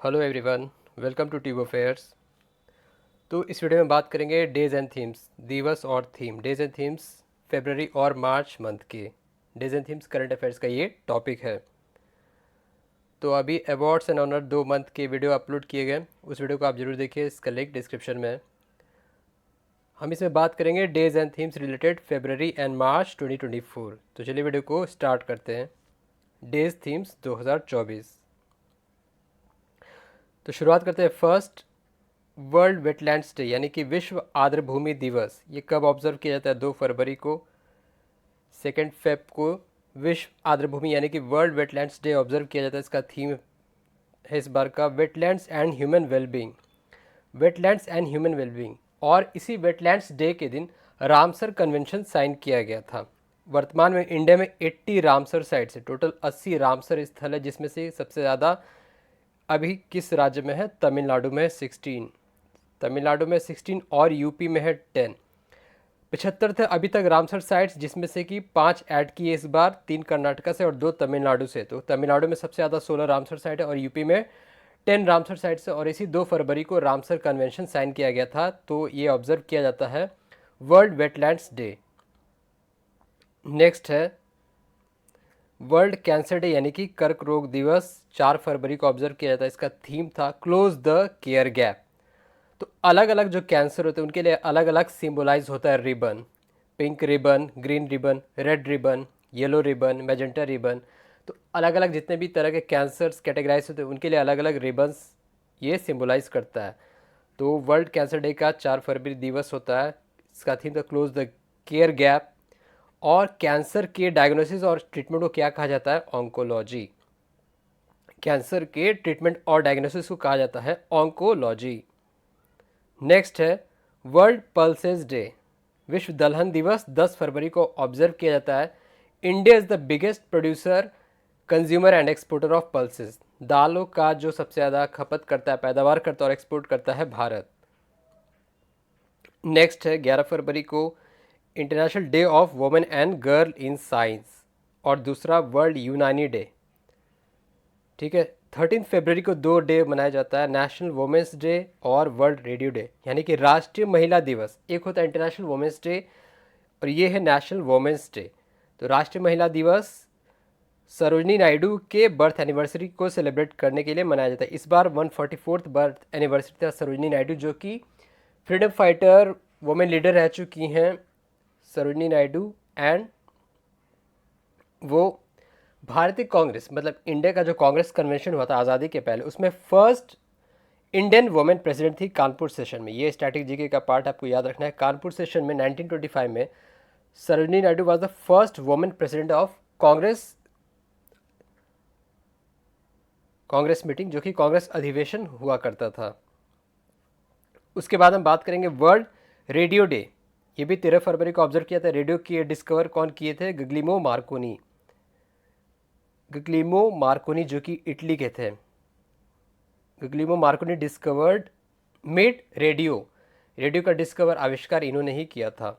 Hello everyone, welcome to tube affairs. तो इस video में बात करेंगे डेज एंड थीम्स, दिवस और थीम। डेज एंड थीम्स फरवरी और मार्च मंथ के days and themes current affairs का ये टॉपिक है। तो अभी अवार्ड्स एंड ऑनर 2 मंथ के वीडियो अपलोड किए गए, उस वीडियो को आप जरूर देखिए, इसका लिंक डिस्क्रिप्शन में है। हम इसमें बात करेंगे days and themes related February and March 2024। तो चलिए वीडियो को स्टार्ट करते हैं। Days themes 2024। तो शुरुआत करते हैं। फर्स्ट, वर्ल्ड वेटलैंड्स डे यानी कि विश्व आर्द्रभूमि दिवस। ये कब ऑब्जर्व किया जाता है? 2 फरवरी को। 2 फेब को विश्व आर्द्रभूमि यानी कि वर्ल्ड वेटलैंड्स डे ऑब्जर्व किया जाता है। इसका थीम है इस बार का wetlands and human wellbeing. Wetlands and human wellbeing. और इसी वेटलैंड्स डे के दिन रामसर कन्वेंशन साइन किया गया था। वर्तमान में इंडिया में 80 रामसर साइट्स है, टोटल 80 रामसर स्थल है, जिसमें से सबसे ज़्यादा अभी किस राज्य में है? तमिलनाडु में 16। तमिलनाडु में 16 और यूपी में है 10। 75 थे अभी तक रामसर साइट्स, जिसमें से कि 5 ऐड किए इस बार, 3 कर्नाटका से और 2 तमिलनाडु से। तो तमिलनाडु में सबसे ज़्यादा 16 रामसर साइट है और यूपी में 10 रामसर साइट्स है। और इसी 2 फरवरी को रामसर कन्वेंशन साइन किया गया था। तो ये ऑब्जर्व किया जाता है वर्ल्ड वेटलैंड्स डे। नेक्स्ट है वर्ल्ड कैंसर डे यानी कि कर्क रोग दिवस। 4 फरवरी को ऑब्जर्व किया जाता है। इसका थीम था क्लोज द केयर गैप। तो अलग अलग जो कैंसर होते हैं उनके लिए अलग अलग सिंबलाइज होता है ribbon. Pink ribbon, green ribbon, red ribbon, yellow ribbon, magenta ribbon. तो अलग अलग जितने भी तरह के कैंसर्स कैटेगराइज होते हैं उनके लिए अलग अलग रिबन्स ये सिंबलाइज करता है। तो वर्ल्ड कैंसर डे का 4 फरवरी दिवस होता है। इसका थीम था क्लोज द केयर गैप। और कैंसर के डायग्नोसिस और ट्रीटमेंट को क्या कहा जाता है? ऑन्कोलॉजी। कैंसर के ट्रीटमेंट और डायग्नोसिस को कहा जाता है ऑन्कोलॉजी। नेक्स्ट है वर्ल्ड पल्सेस डे। विश्व दलहन दिवस 10 फरवरी को ऑब्जर्व किया जाता है। India is the biggest producer, consumer and exporter of pulses. दालों का जो सबसे ज़्यादा खपत करता है, पैदावार करता है और एक्सपोर्ट करता है भारत। नेक्स्ट है 11 फरवरी को international day of women and girl in science. और दूसरा वर्ल्ड यूनानी डे। ठीक है। 13 फरवरी को 2 डे मनाया जाता है, नेशनल वुमेंस डे और वर्ल्ड रेडियो डे यानी कि राष्ट्रीय महिला दिवस। एक होता है इंटरनेशनल वुमेंस डे और ये है नेशनल वुमेंस डे। तो राष्ट्रीय महिला दिवस सरोजनी नायडू के बर्थ एनिवर्सरी को सेलिब्रेट करने के लिए मनाया जाता है। इस बार 144th बर्थ एनिवर्सरी था सरोजनी नायडू, जो कि फ्रीडम फाइटर वुमेन लीडर रह चुकी हैं सरोजनी नायडू। एंड वो भारतीय कांग्रेस मतलब इंडिया का जो कांग्रेस कन्वेंशन हुआ था आज़ादी के पहले, उसमें फर्स्ट इंडियन वुमेन प्रेसिडेंट थी कानपुर सेशन में। ये स्टैटिक जीके का पार्ट आपको याद रखना है। कानपुर सेशन में 1925 में Sarojini Naidu was the first women president of Congress meeting, जो कि कांग्रेस अधिवेशन हुआ करता था। उसके बाद हम बात करेंगे वर्ल्ड रेडियो डे। ये भी 13 फरवरी को ऑब्जर्व किया था। रेडियो की डिस्कवर कौन किए थे? Guglielmo Markovnikov. गग्लिमो मार्कोनी जो कि इटली के थे। Guglielmo Marconi discovered made radio. Radio का डिस्कवर आविष्कार इन्होंने ही किया था।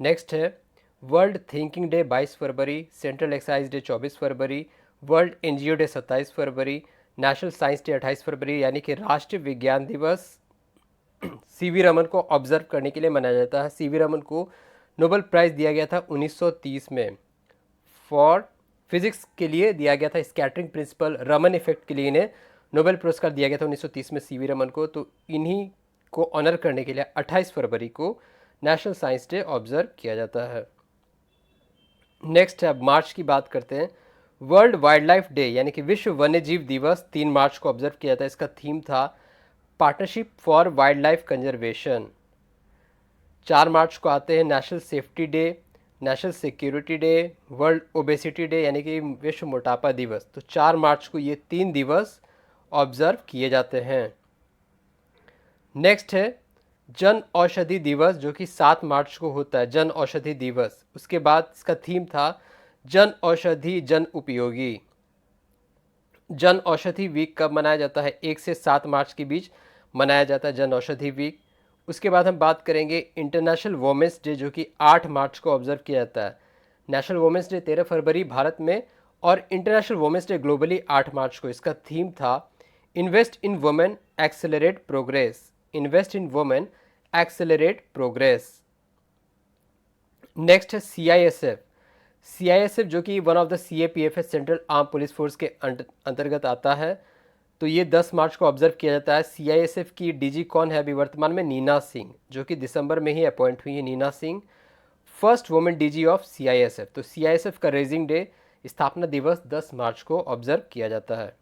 नेक्स्ट है world thinking day 22 February, central excise day 24 February, world NGO day 27 February, national science day 28 February यानी कि राष्ट्रीय विज्ञान दिवस सीवी रमन को ऑब्जर्व करने के लिए मनाया जाता है। सीवी रमन को नोबेल प्राइज़ दिया गया था 1930 में फॉर फिजिक्स के लिए दिया गया था। स्कैटरिंग प्रिंसिपल रमन इफेक्ट के लिए इन्हें नोबेल पुरस्कार दिया गया था 1930 में सीवी रमन को। तो इन्हीं को ऑनर करने के लिए 28 फरवरी को नेशनल साइंस डे ऑब्जर्व किया जाता है। नेक्स्ट है अब मार्च की बात करते हैं। वर्ल्ड वाइल्ड लाइफ डे यानी कि विश्व वन्यजीव दिवस 3 मार्च को ऑब्जर्व किया जाता है। इसका थीम था partnership for wild life conservation. 4 मार्च को आते हैं national safety day, national security day, world obesity day यानी कि विश्व मोटापा दिवस। तो 4 मार्च को ये 3 दिवस ऑब्जर्व किए जाते हैं। नेक्स्ट है जन औषधि दिवस, जो कि 7 मार्च को होता है, जन औषधि दिवस। उसके बाद इसका थीम था जन औषधि जन उपयोगी। जन औषधि वीक कब मनाया जाता है? 1 से 7 मार्च के बीच मनाया जाता है जन औषधि वीक। उसके बाद हम बात करेंगे इंटरनेशनल वुमेंस डे, जो कि 8 मार्च को ऑब्जर्व किया जाता है। नेशनल वुमेंस डे 13 फरवरी भारत में और इंटरनेशनल वुमेंस डे ग्लोबली 8 मार्च को। इसका थीम था invest in women accelerate progress, invest in women accelerate progress. Next है CISF, CISF जो कि one of the CAPFS central arm police force के अंतर्गत आता है। तो ये 10 मार्च को ऑब्जर्व किया जाता है। CISF की DG कौन है अभी वर्तमान में? नीना सिंह, जो कि दिसंबर में ही अपॉइंट हुई है। Neena Singh first women DG of CISF। तो CISF का रेजिंग डे, स्थापना दिवस 10 मार्च को ऑब्जर्व किया जाता है।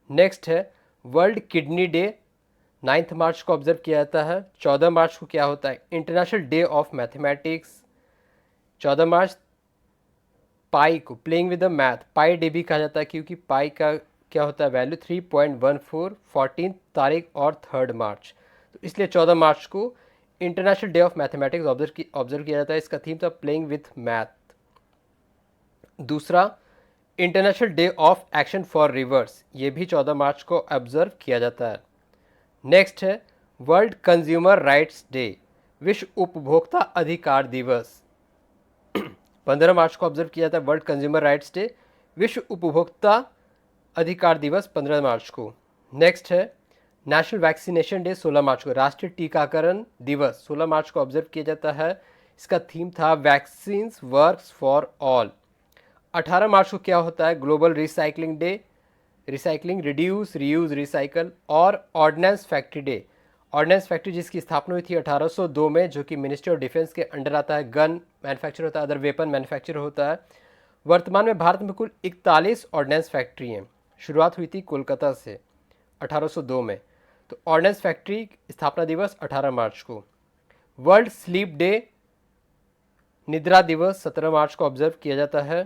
नेक्स्ट है वर्ल्ड किडनी डे, 9 मार्च को ऑब्जर्व किया जाता है। 14 मार्च को क्या होता है? International day of mathematics. 14 मार्च पाई को, playing with the math, pi day भी कहा जाता है क्योंकि पाई का क्या होता है वैल्यू 3.14, 14 तारीख और 3 मार्च। तो इसलिए 14 मार्च को international day of mathematics observe किया जाता है। इसका थीम था प्लेइंग विथ मैथ। दूसरा international day of action for reverse, ये भी 14 मार्च को ऑब्जर्व किया जाता है। नेक्स्ट है वर्ल्ड कंज्यूमर राइट्स डे, विश्व उपभोक्ता अधिकार दिवस। 15 मार्च को ऑब्जर्व किया जाता है वर्ल्ड कंज्यूमर राइट्स डे, विश्व उपभोक्ता अधिकार दिवस 15 मार्च को। नेक्स्ट है नेशनल वैक्सीनेशन डे, 16 मार्च को। राष्ट्रीय टीकाकरण दिवस 16 मार्च को ऑब्जर्व किया जाता है। इसका थीम था vaccines work for all. 18 March को क्या होता है? Global recycling day, recycling, reduce, reuse, recycle. और ordnance factory day, ordnance factory जिसकी स्थापना हुई थी 1802 में, जो कि मिनिस्ट्री ऑफ डिफेंस के अंडर आता है। गन मैन्युफैक्चर होता है, अदर वेपन मैन्युफैक्चर होता है। वर्तमान में भारत में कुल 41 ऑर्डिनेंस फैक्ट्री हैं। शुरुआत हुई थी कोलकाता से 1802 में। तो ऑर्डिनेंस फैक्ट्री स्थापना दिवस 18 मार्च को। वर्ल्ड स्लीप डे, निद्रा दिवस 17 मार्च को ऑब्जर्व किया जाता है।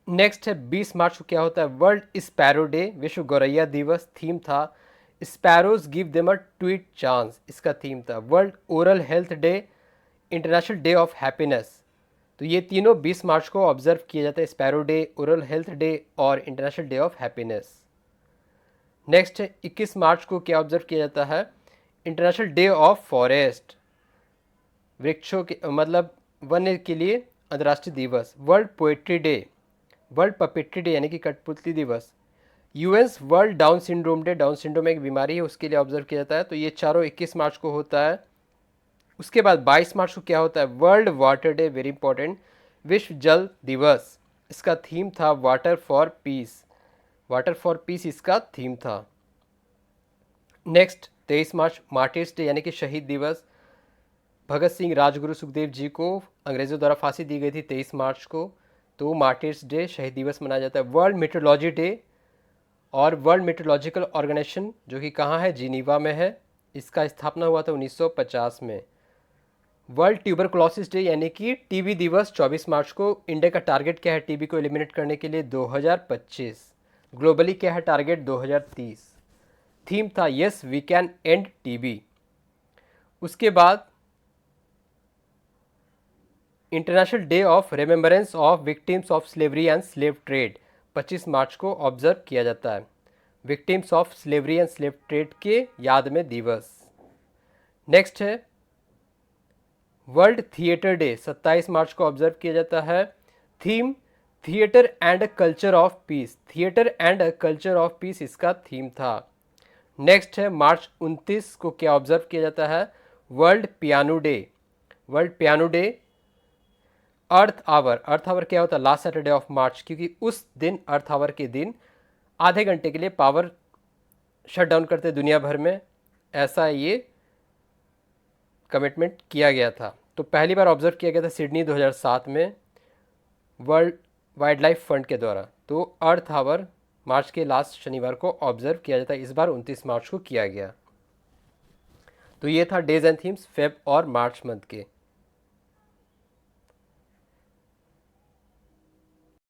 नेक्स्ट है 20 मार्च को क्या होता है? वर्ल्ड स्पैरो डे, विश्व गौरैया दिवस। थीम था sparrows give them a tweet chance, इसका थीम था। World oral health day, international day of happiness. तो ये तीनों 20 मार्च को ऑब्जर्व किया जाता है, sparrow day, oral health day और international day of happiness. Next है 21 मार्च को क्या ऑब्जर्व किया जाता है? इंटरनेशनल डे ऑफ फॉरेस्ट, वृक्षों के मतलब वन्य के लिए अंतर्राष्ट्रीय दिवस। World poetry day, world puppetry day यानी कि कठपुतली दिवस। US world down syndrome day, down syndrome एक बीमारी है उसके लिए ऑब्जर्व किया जाता है। तो ये चारों 21 मार्च को होता है। उसके बाद 22 मार्च को क्या होता है? World water day, very important, विश्व जल दिवस। इसका थीम था water for piece, water for piece इसका थीम था। नेक्स्ट 23 मार्च मार्टिर्स डे यानी कि शहीद दिवस। भगत सिंह, राजगुरु, सुखदेव जी को अंग्रेजों द्वारा फांसी दी गई थी 23 मार्च को, तो मार्टिर्स डे, शहीद दिवस मनाया जाता है। वर्ल्ड मेट्रोलॉजी डे और वर्ल्ड मेट्रोलॉजिकल ऑर्गेनाइजेशन जो कि कहाँ है? जिनीवा में है। इसका स्थापना हुआ था 1950 में। वर्ल्ड ट्यूबरकुलोसिस डे यानी कि टीबी दिवस 24 मार्च को। इंडिया का टारगेट क्या है टीबी को एलिमिनेट करने के लिए? 2025। ग्लोबली क्या है टारगेट? 2030। थीम था yes we can end TB. उसके बाद international day of remembrance of victims of slavery and slave trade 25 March को ऑब्जर्व किया जाता है। Victims of slavery and slave trade के याद में दिवस। नेक्स्ट है वर्ल्ड थिएटर डे, 27 मार्च को ऑब्जर्व किया जाता है। Theme theatre and culture of peace, theatre and culture of peace इसका थीम था। नेक्स्ट है मार्च 29 को क्या ऑब्जर्व किया जाता है? World piano day, world piano day. Earth hour, earth hour क्या होता है? लास्ट सैटरडे ऑफ मार्च, क्योंकि उस दिन अर्थ आवर के दिन आधे घंटे के लिए पावर शट डाउन करते दुनिया भर में, ऐसा ये कमिटमेंट किया गया था। तो पहली बार ऑब्जर्व किया गया था सिडनी 2007 में वर्ल्ड वाइल्ड लाइफ फंड के द्वारा। तो अर्थ आवर मार्च के लास्ट शनिवार को ऑब्जर्व किया जाता है, इस बार 29 मार्च को किया गया। तो ये था डेज एंड थीम्स फेब और मार्च मंथ के।